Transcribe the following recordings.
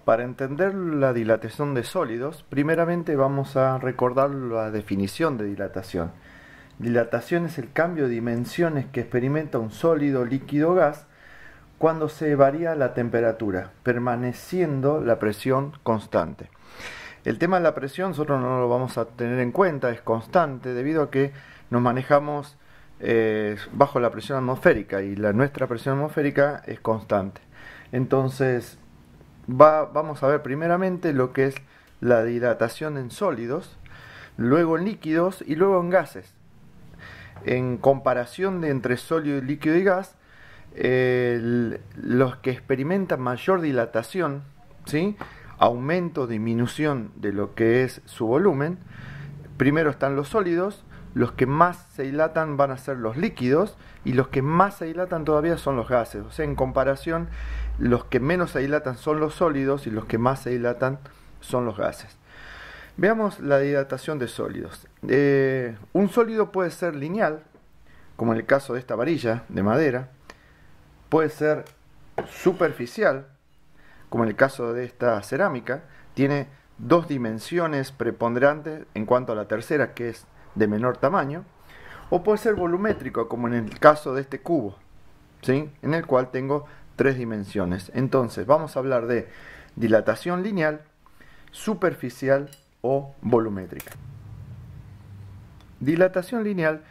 Para entender la dilatación de sólidos, primeramente vamos a recordar la definición de dilatación. Dilatación es el cambio de dimensiones que experimenta un sólido, líquido o gas cuando se varía la temperatura, permaneciendo la presión constante. El tema de la presión nosotros no lo vamos a tener en cuenta, es constante debido a que nos manejamos bajo la presión atmosférica y nuestra presión atmosférica es constante. Entonces vamos a ver primeramente lo que es la dilatación en sólidos, luego en líquidos y luego en gases. En comparación de entre sólido, líquido y gas, los que experimentan mayor dilatación, ¿sí?, aumento o disminución de lo que es su volumen, primero están los sólidos, los que más se dilatan van a ser los líquidos y los que más se dilatan todavía son los gases. O sea, en comparación, los que menos se dilatan son los sólidos y los que más se dilatan son los gases. Veamos la dilatación de sólidos. Un sólido puede ser lineal, como en el caso de esta varilla de madera, puede ser superficial, como en el caso de esta cerámica, tiene dos dimensiones preponderantes en cuanto a la tercera, que es de menor tamaño, o puede ser volumétrico, como en el caso de este cubo, ¿sí?, en el cual tengo tres dimensiones. Entonces vamos a hablar de dilatación lineal, superficial o volumétrica. Dilatación lineal,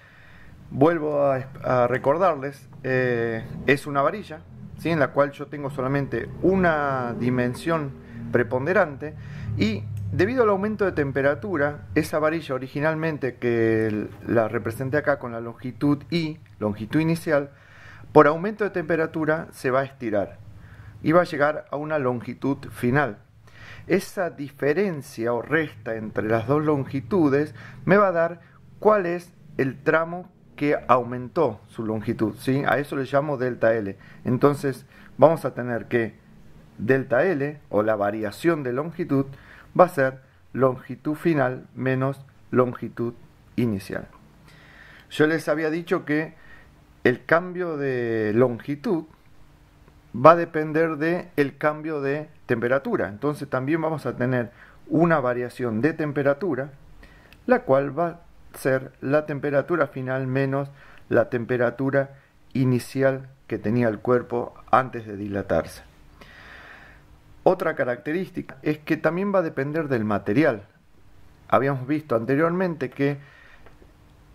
vuelvo a recordarles, es una varilla, ¿sí?, en la cual yo tengo solamente una dimensión preponderante y debido al aumento de temperatura, esa varilla originalmente que la representé acá con la longitud I, longitud inicial, por aumento de temperatura se va a estirar y va a llegar a una longitud final. Esa diferencia o resta entre las dos longitudes me va a dar cuál es el tramo que aumentó su longitud, ¿sí? A eso le llamo delta L. Entonces vamos a tener que delta L, o la variación de longitud, va a ser longitud final menos longitud inicial. Yo les había dicho que el cambio de longitud va a depender del cambio de temperatura. Entonces también vamos a tener una variación de temperatura, la cual va a ser la temperatura final menos la temperatura inicial que tenía el cuerpo antes de dilatarse. Otra característica es que también va a depender del material. Habíamos visto anteriormente que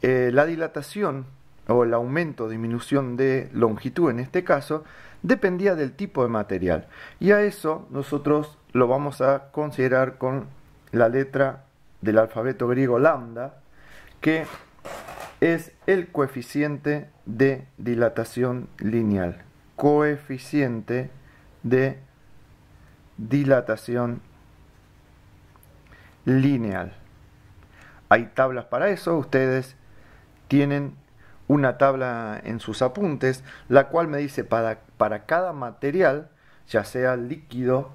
la dilatación o el aumento o disminución de longitud en este caso dependía del tipo de material, y a eso nosotros lo vamos a considerar con la letra del alfabeto griego lambda, que es el coeficiente de dilatación lineal. Coeficiente de dilatación lineal. Hay tablas para eso, ustedes tienen una tabla en sus apuntes, la cual me dice para cada material, ya sea líquido,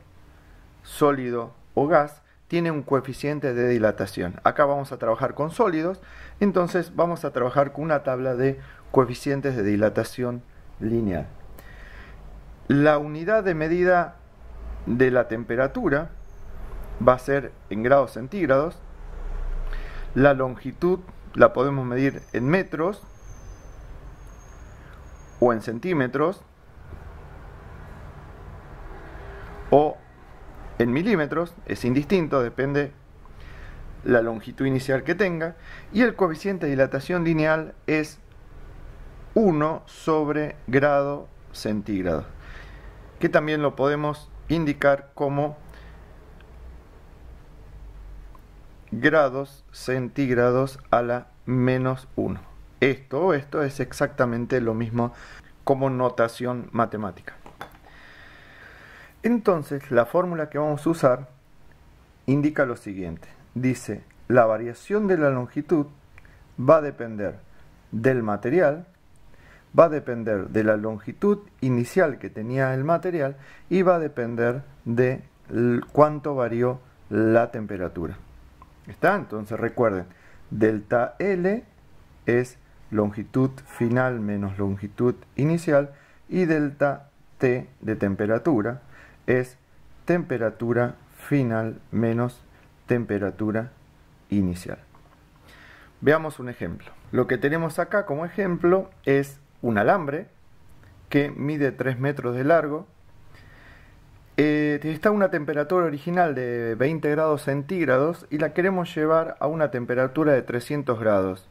sólido o gas, tiene un coeficiente de dilatación. Acá vamos a trabajar con sólidos, entonces vamos a trabajar con una tabla de coeficientes de dilatación lineal. La unidad de medida de la temperatura va a ser en grados centígrados. La longitud la podemos medir en metros o en centímetros o en milímetros, es indistinto, depende la longitud inicial que tenga, y el coeficiente de dilatación lineal es 1 sobre grado centígrado, que también lo podemos indicar como grados centígrados a la menos 1. Esto es exactamente lo mismo como notación matemática. Entonces, la fórmula que vamos a usar indica lo siguiente. Dice, la variación de la longitud va a depender del material, va a depender de la longitud inicial que tenía el material y va a depender de cuánto varió la temperatura. ¿Está? Entonces recuerden, delta L es longitud final menos longitud inicial y delta T de temperatura es temperatura final menos temperatura inicial. Veamos un ejemplo. Lo que tenemos acá como ejemplo es un alambre que mide 3 metros de largo. Está a una temperatura original de 20 grados centígrados y la queremos llevar a una temperatura de 300 grados.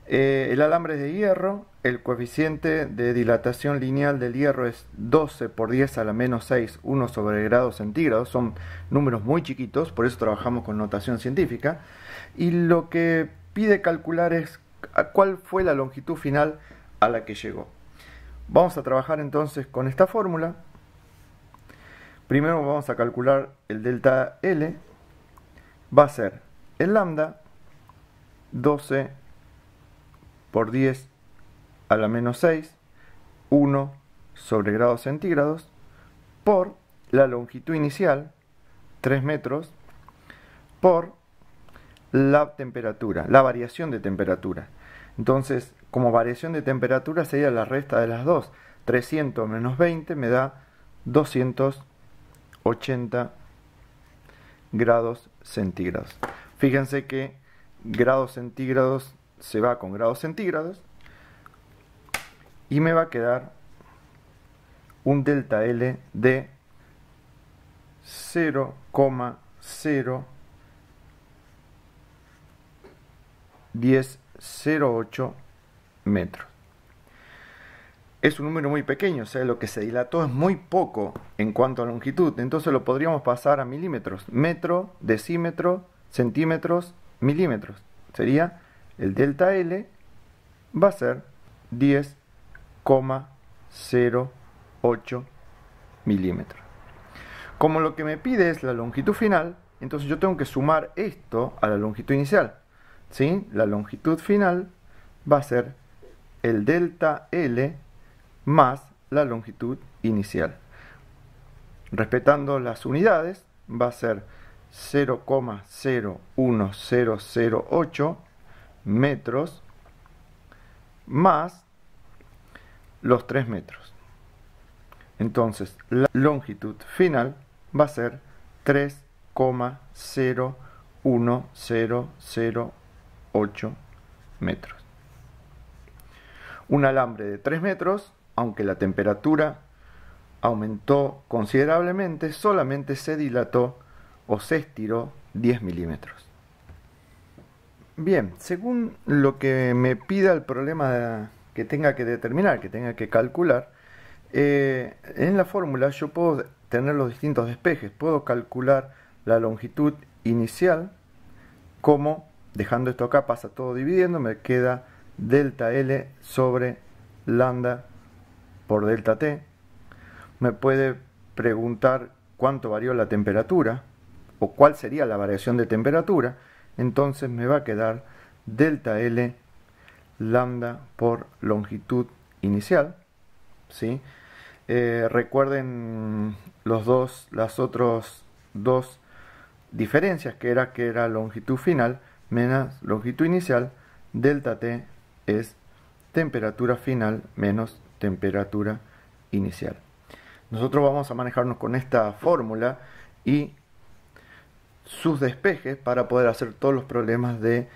El alambre es de hierro, el coeficiente de dilatación lineal del hierro es 12 por 10 a la menos 6, 1 sobre grados centígrados, son números muy chiquitos, por eso trabajamos con notación científica, y lo que pide calcular es cuál fue la longitud final a la que llegó. Vamos a trabajar entonces con esta fórmula. Primero vamos a calcular el delta L, va a ser el lambda 12 por 10 a la menos 6, 1 sobre grados centígrados, por la longitud inicial, 3 metros, por la temperatura, la variación de temperatura. Entonces, como variación de temperatura sería la resta de las dos. 300 menos 20 me da 280 grados centígrados. Fíjense que grados centígrados se va con grados centígrados y me va a quedar un delta L de 0,1008 metros. Es un número muy pequeño, o sea, lo que se dilató es muy poco en cuanto a longitud, entonces lo podríamos pasar a milímetros, metro, decímetro, centímetros, milímetros. Sería el delta L va a ser 10,08 milímetros. Como lo que me pide es la longitud final, entonces yo tengo que sumar esto a la longitud inicial, ¿sí? La longitud final va a ser el delta L más la longitud inicial. Respetando las unidades, va a ser 0,01008 metros más los 3 metros. Entonces, la longitud final va a ser 3,01008 metros. Un alambre de 3 metros, aunque la temperatura aumentó considerablemente, solamente se dilató o se estiró 10 milímetros. Bien, según lo que me pida el problema que tenga que determinar, que tenga que calcular, en la fórmula yo puedo tener los distintos despejes. Puedo calcular la longitud inicial, como dejando esto acá pasa todo dividiendo, me queda delta L sobre lambda por delta T. Me puede preguntar cuánto varió la temperatura o cuál sería la variación de temperatura. Entonces me va a quedar delta L lambda por longitud inicial, ¿sí? Recuerden las otras dos diferencias, que era longitud final menos longitud inicial. Delta T es temperatura final menos temperatura inicial. Nosotros vamos a manejarnos con esta fórmula y sus despejes para poder hacer todos los problemas de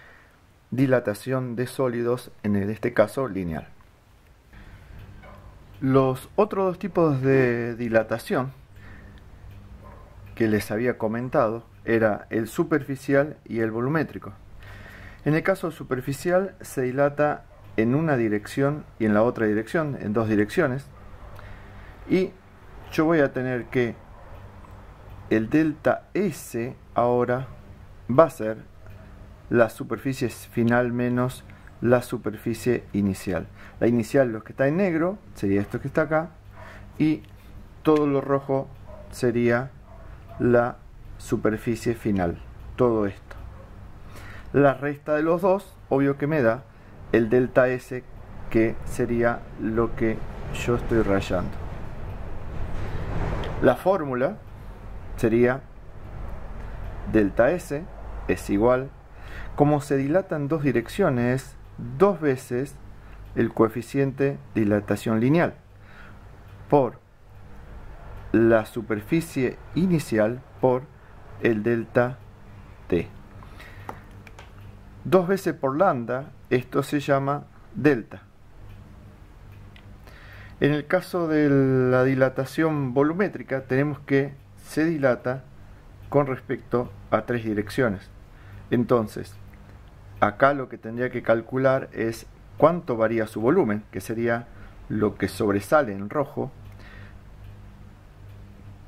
dilatación de sólidos, en este caso lineal. Los otros dos tipos de dilatación que les había comentado era el superficial y el volumétrico. En el caso superficial se dilata en una dirección y en la otra dirección, en dos direcciones, y yo voy a tener que el delta S ahora va a ser la superficie final menos la superficie inicial. La inicial, lo que está en negro, sería esto que está acá, y todo lo rojo sería la superficie final, todo esto. La resta de los dos, obvio que me da el delta S, que sería lo que yo estoy rayando. La fórmula sería delta S es igual, como se dilata en dos direcciones, dos veces el coeficiente de dilatación lineal por la superficie inicial por el delta T. 2 veces por lambda, esto se llama delta. En el caso de la dilatación volumétrica, tenemos que se dilata con respecto a 3 direcciones. Entonces, acá lo que tendría que calcular es cuánto varía su volumen, que sería lo que sobresale en rojo,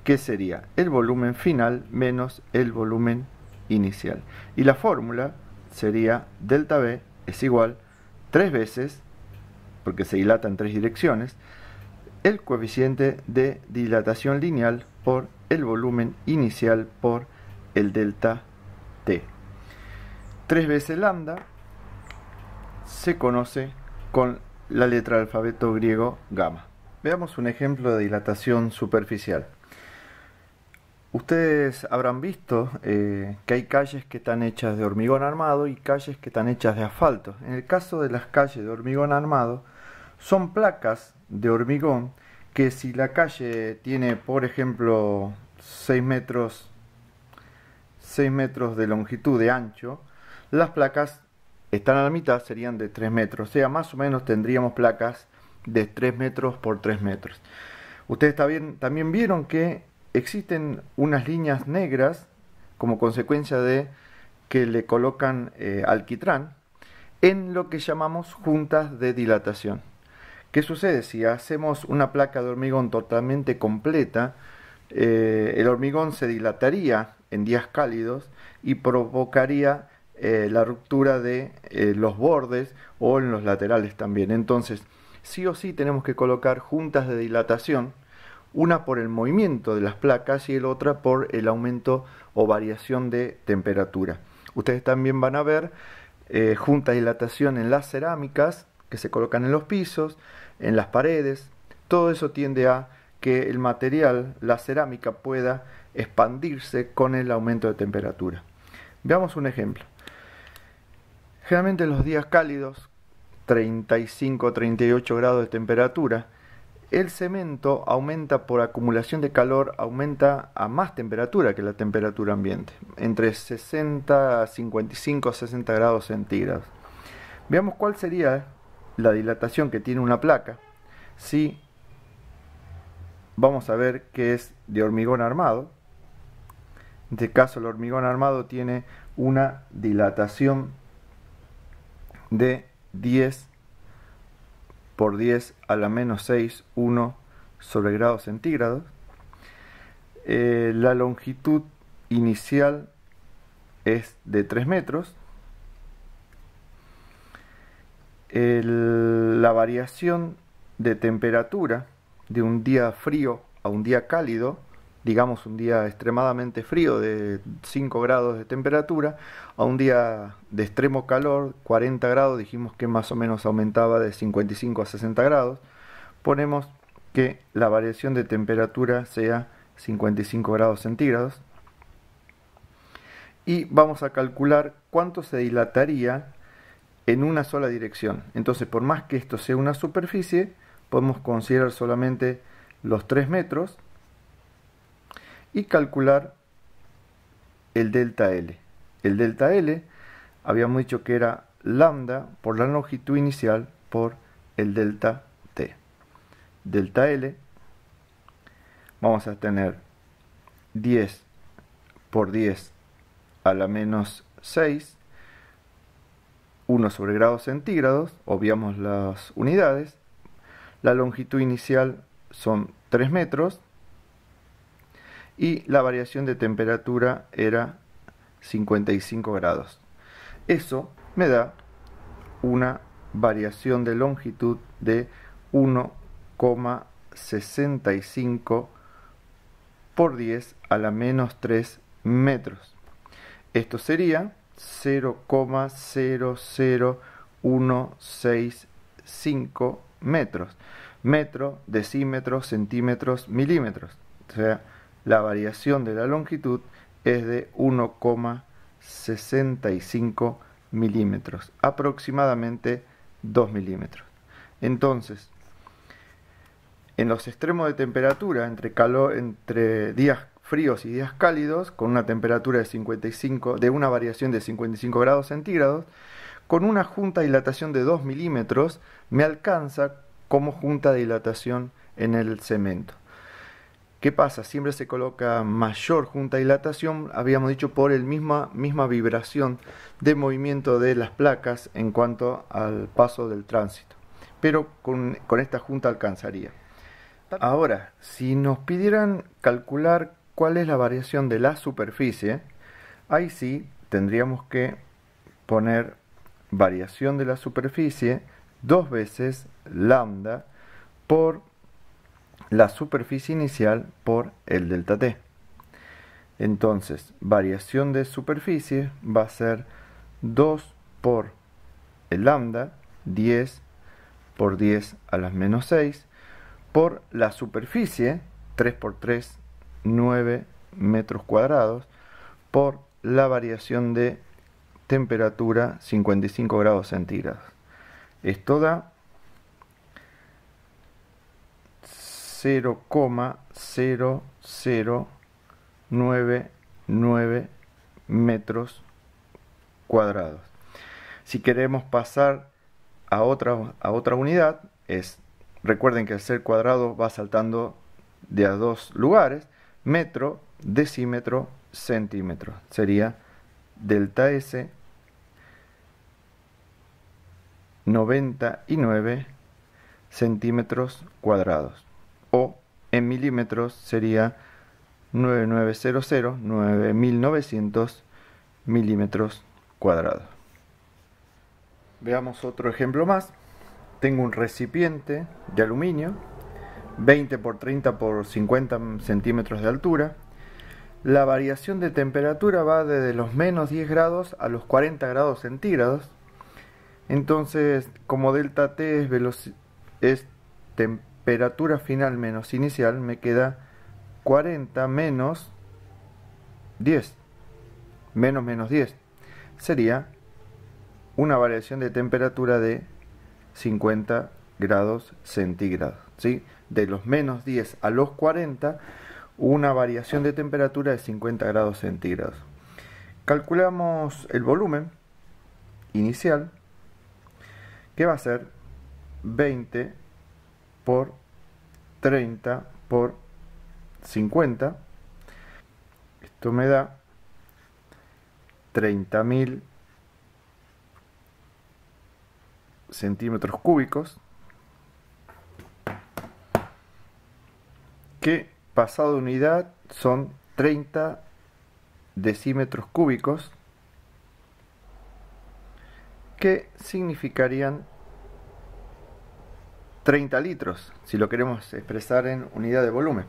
que sería el volumen final menos el volumen inicial. Y la fórmula sería delta B es igual 3 veces, porque se dilata en 3 direcciones, el coeficiente de dilatación lineal por el volumen inicial por el delta T. 3 veces lambda se conoce con la letra del alfabeto griego gamma. Veamos un ejemplo de dilatación superficial. Ustedes habrán visto que hay calles que están hechas de hormigón armado y calles que están hechas de asfalto. En el caso de las calles de hormigón armado, son placas de hormigón que si la calle tiene, por ejemplo, 6 metros de longitud de ancho, las placas están a la mitad, serían de 3 metros. O sea, más o menos tendríamos placas de 3 metros por 3 metros. Ustedes también vieron que existen unas líneas negras como consecuencia de que le colocan alquitrán en lo que llamamos juntas de dilatación. ¿Qué sucede? Si hacemos una placa de hormigón totalmente completa, el hormigón se dilataría en días cálidos y provocaría la ruptura de los bordes o en los laterales también. Entonces, sí o sí tenemos que colocar juntas de dilatación, una por el movimiento de las placas y el otra por el aumento o variación de temperatura. Ustedes también van a ver junta de dilatación en las cerámicas que se colocan en los pisos, en las paredes. Todo eso tiende a que el material, la cerámica, pueda expandirse con el aumento de temperatura. Veamos un ejemplo. Generalmente en los días cálidos, 35-38 grados de temperatura, el cemento aumenta por acumulación de calor, aumenta a más temperatura que la temperatura ambiente, entre 60 a 55 60 grados centígrados. Veamos cuál sería la dilatación que tiene una placa si vamos a ver que es de hormigón armado. En este caso el hormigón armado tiene una dilatación de 10 por 10 a la menos 6, 1 sobre grados centígrados. La longitud inicial es de 3 metros. La variación de temperatura de un día frío a un día cálido, digamos un día extremadamente frío de 5 grados de temperatura, a un día de extremo calor, 40 grados, dijimos que más o menos aumentaba de 55 a 60 grados, ponemos que la variación de temperatura sea 55 grados centígrados y vamos a calcular cuánto se dilataría en una sola dirección. Entonces, por más que esto sea una superficie, podemos considerar solamente los 3 metros y calcular el delta L. El delta L habíamos dicho que era lambda por la longitud inicial por el delta T. Delta L vamos a tener 10 por 10 a la menos 6, 1 sobre grados centígrados, obviamos las unidades, la longitud inicial son 3 metros y la variación de temperatura era 55 grados. Eso me da una variación de longitud de 1,65 por 10 a la menos 3 metros. Esto sería 0,00165 metros. Metro, decímetros, centímetros, milímetros. O sea, la variación de la longitud es de 1,65 milímetros, aproximadamente 2 milímetros. Entonces, en los extremos de temperatura, entre días fríos y días cálidos, con una temperatura de una variación de 55 grados centígrados, con una junta de dilatación de 2 milímetros, me alcanza como junta de dilatación en el cemento. ¿Qué pasa? Siempre se coloca mayor junta de dilatación, habíamos dicho, por el misma vibración de movimiento de las placas en cuanto al paso del tránsito. Pero con esta junta alcanzaría. Ahora, si nos pidieran calcular cuál es la variación de la superficie, ahí sí tendríamos que poner variación de la superficie 2 veces lambda por la superficie inicial por el delta t. Entonces, variación de superficie va a ser 2 por el lambda, 10 por 10 a las menos 6, por la superficie, 3 por 3, 9 metros cuadrados, por la variación de temperatura, 55 grados centígrados. Esto da 0,0099 metros cuadrados. Si queremos pasar a otra unidad, recuerden que el ser cuadrado va saltando de a 2 lugares, metro, decímetro, centímetro. Sería delta S 99 centímetros cuadrados, o en milímetros sería 9900 milímetros cuadrados. Veamos otro ejemplo más. Tengo un recipiente de aluminio 20 por 30 por 50 centímetros de altura. La variación de temperatura va desde los menos 10 grados a los 40 grados centígrados. Entonces, como delta T es temperatura final menos inicial, me queda 40 menos 10. Menos 10. Sería una variación de temperatura de 50 grados centígrados. ¿Sí? De los menos 10 a los 40, una variación de temperatura de 50 grados centígrados. Calculamos el volumen inicial, que va a ser 20 por 30 por 50. Esto me da 30.000 centímetros cúbicos, que pasado de unidad son 30 decímetros cúbicos, que significarían 30 litros, si lo queremos expresar en unidad de volumen.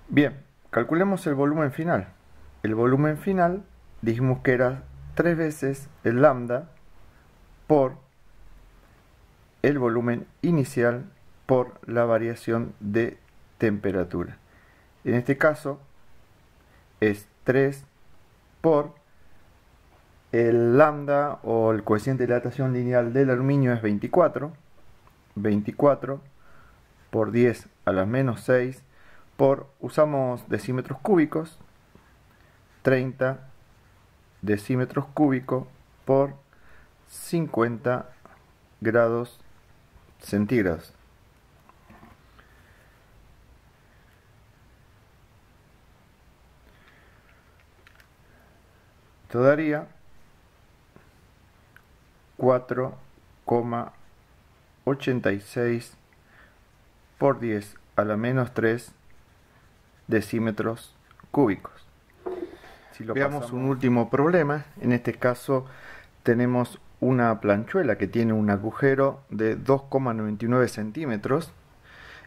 Bien, calculemos el volumen final. El volumen final dijimos que era 3 veces el lambda por el volumen inicial por la variación de temperatura. En este caso es 3 por el lambda, o el coeficiente de dilatación lineal del aluminio, es 24. 24 por 10 a la menos 6 usamos decímetros cúbicos, 30 decímetros cúbicos por 50 grados centígrados. Esto daría 4,86 por 10 a la menos 3 decímetros cúbicos. Si veamos un último problema, en este caso tenemos una planchuela que tiene un agujero de 2,99 centímetros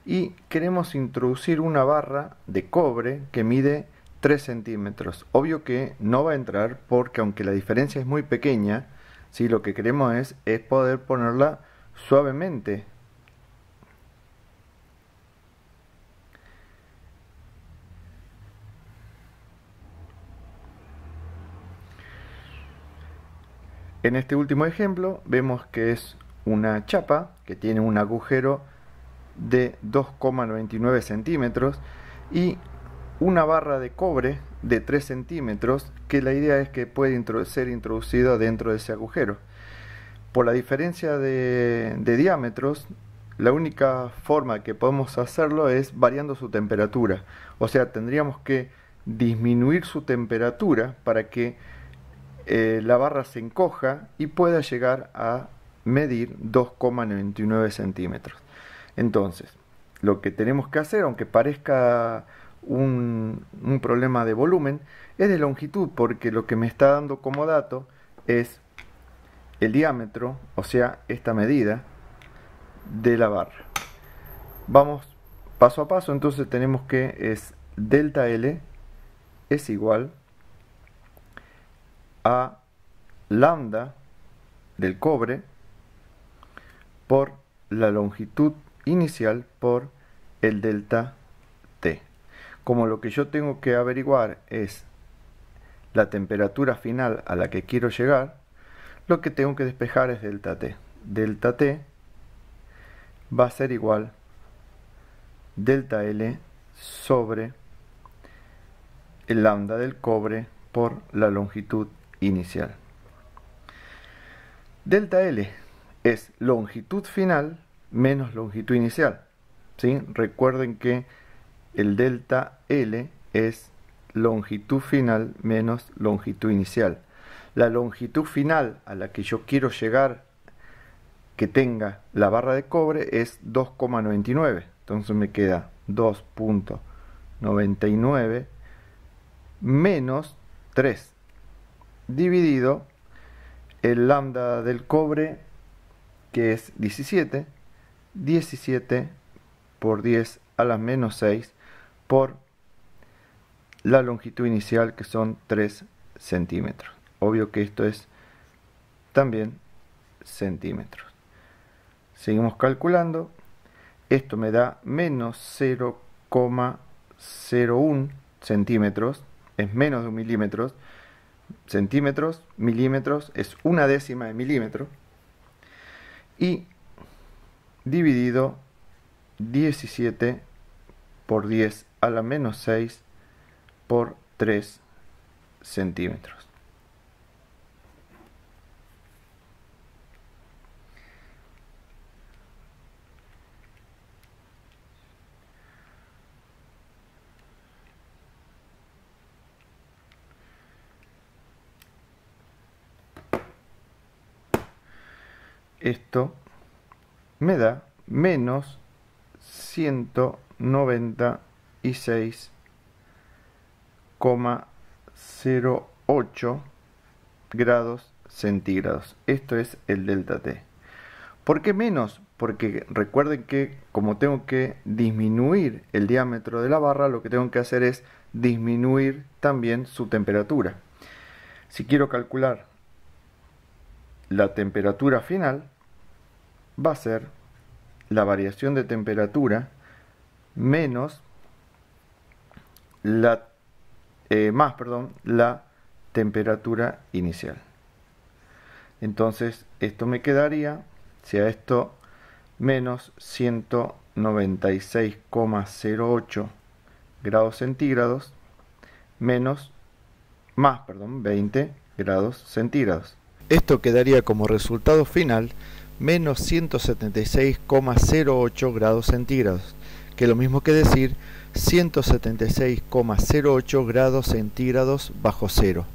y queremos introducir una barra de cobre que mide 3 centímetros. Obvio que no va a entrar porque, aunque la diferencia es muy pequeña, ¿sí? Lo que queremos es poder ponerla suavemente. En este último ejemplo vemos que es una chapa que tiene un agujero de 2,99 centímetros y una barra de cobre de 3 centímetros, que la idea es que puede ser introducida dentro de ese agujero. Por la diferencia de diámetros, la única forma que podemos hacerlo es variando su temperatura. O sea, tendríamos que disminuir su temperatura para que la barra se encoja y pueda llegar a medir 2,99 centímetros. Entonces, lo que tenemos que hacer, aunque parezca un problema de volumen, es de longitud, porque lo que me está dando como dato es el diámetro, o sea, esta medida de la barra. Vamos paso a paso. Entonces tenemos que es delta L es igual a lambda del cobre por la longitud inicial por el delta T. Como lo que yo tengo que averiguar es la temperatura final a la que quiero llegar, lo que tengo que despejar es delta T. Delta T va a ser igual delta L sobre el lambda del cobre por la longitud inicial. Delta L es longitud final menos longitud inicial, ¿sí? Recuerden que el delta L es longitud final menos longitud inicial. La longitud final a la que yo quiero llegar que tenga la barra de cobre es 2,99. Entonces me queda 2,99 menos 3 dividido el lambda del cobre, que es 17 por 10 a la menos 6 por la longitud inicial, que son 3 centímetros. Obvio que esto es también centímetros. Seguimos calculando. Esto me da menos 0,01 centímetros, es menos de un milímetro. Centímetros, milímetros, es una décima de milímetro. Y dividido 17 por 10 a la menos 6 por 3 centímetros. Esto me da menos 196,08 grados centígrados. Esto es el delta T. ¿Por qué menos? Porque recuerden que como tengo que disminuir el diámetro de la barra, lo que tengo que hacer es disminuir también su temperatura. Si quiero calcular la temperatura final, va a ser la variación de temperatura menos la temperatura inicial. Entonces esto me quedaría, si a esto menos 196,08 grados centígrados menos 20 grados centígrados. Esto quedaría como resultado final menos 176,08 grados centígrados, que es lo mismo que decir 176,08 grados centígrados bajo cero.